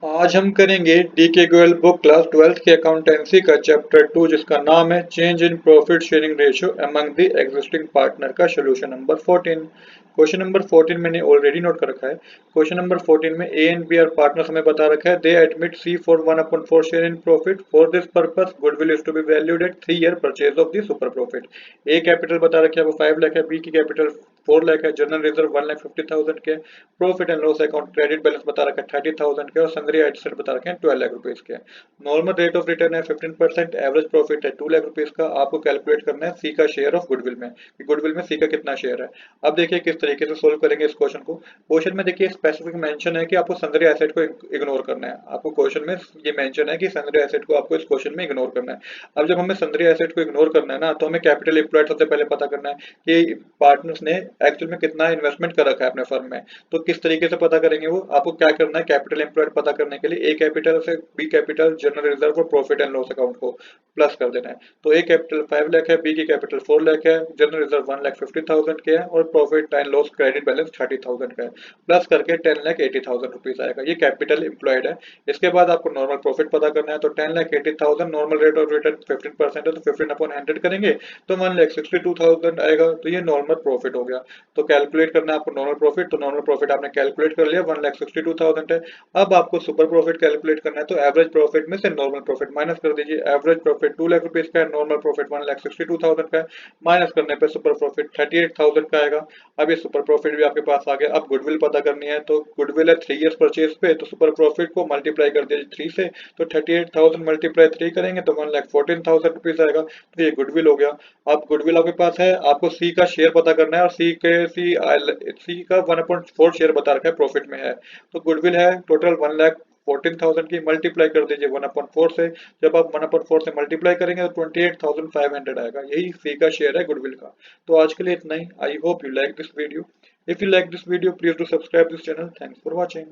आज हम करेंगे DK Goyal book class 12th के अकाउंटेंसी का चैप्टर 2 जिसका नाम है change in profit sharing ratio among the existing partner का सोल्यूशन नंबर 14। क्वेश्चन नंबर 14 मैंने ऑलरेडी नोट कर रखा है। क्वेश्चन नंबर 14 में A and B are partners हमें बता रखा है। They admit C for 1/4 share in profit. For this purpose goodwill is to be valued at 3 year purchase of the super profit. A capital बता रखा है वो 5 लाख है, बी की कैपिटल 4 लाख है, जनरल रिजर्व 1,50,000 के, profit and loss account credit balance बता रखा है 30,000 के और सनरी एसेट बता रखे हैं 12 लाख रुपीज के। नॉर्मल रेट ऑफ रिटर्न है 15%, एवरेज प्रॉफिट है 2 लाख रुपीज का। आपको कैलकुलेट करना है सी का शेयर ऑफ गुडविल में कि गुडविल में सी का कितना शेयर है। अब देखिए किस तरीके से सोल्व करेंगे इस क्वेश्चन को। क्वेश्चन में देखिए स्पेसिफिक मेंशन है कि आपको सनरी एसेट को इग्नोर करना है। आपको क्वेश्चन में ये मेंशन है कि सनरी एसेट को आपको इस क्वेश्चन में इग्नोर करना है। अब जब हमें सनरी एसेट को इग्नोर करना है ना, तो हमें कैपिटल एम्प्लॉयड सबसे पहले पता करना है कि पार्टनर्स ने एक्चुअल में कितना इन्वेस्टमेंट कर रखा है अपने फर्म में। तो किस तरीके से पता करेंगे वो, आपको क्या करना है कैपिटल एम्प्लॉयड पता करने के लिए ए कैपिटल से बी कैपिटल, जनरल रिजर्व और प्रॉफिट एंड लॉस अकाउंट को प्लस कर देना है। तो ए कैपिटल 5 लाख है, बी की कैपिटल 4 लाख है, जनरल रिजर्व 1,50,000 के है और profit and loss credit balance 30,000 का है। प्लस करके 10,80,000 रुपीज आएगा। ये कैपिटल एम्प्लॉयड है। इसके बाद आपको नॉर्मल प्रॉफिट पता करना है। तो 10,80,000 नॉर्मल रेट ऑफ रिटर्न 15% है तो 15/100 करेंगे तो 1,62,000 आएगा। तो ये नॉर्मल प्रॉफिट हो गया। तो कैलकुलेट करना है आपको नॉर्मल प्रॉफिट। तो नॉर्मल प्रॉफिट आपने कैलकुलेट कर लिया 1,62,000 है। अब आपको सुपर प्रॉफिट कैलकुलेट करना है। तो एवरेज प्रॉफिट में से नॉर्मल प्रॉफिट माइनस कर दीजिए। एवरेज प्रॉफिट 2 लाख रुपीज का है, नॉर्मल प्रॉफिट 1,62,000 का है। माइनस करने पे सुपर प्रॉफिट 38,000 का आएगा। अब ये सुपर प्रॉफिट भी आपके पास आ गया। अब गुडविल पता करनी है। तो गुडविल है 3 इयर्स परचेज पे, तो सुपर प्रॉफिट को मल्टीप्लाई कर दीजिए 3 से। तो 38,000 मल्टीप्लाई 3 करेंगे तो 1,14,000 रुपीज आएगा। तो ये गुडविल हो गया। अब गुडविल आपके पास है, आपको सी का शेयर पता करना है और सी का 1/4 शेयर बता रखा है प्रॉफिट में है। तो गुडविल है टोटल 1,14,000 की, मल्टीप्लाई कर दीजिए 1/4 से। जब आप 1/4 से मल्टीप्लाई करेंगे तो 28,500 आएगा। यही सी का शेयर है गुडविल का। तो आज के लिए इतना ही। I hope you like this video. If you like this video please do subscribe this channel. Thanks for watching.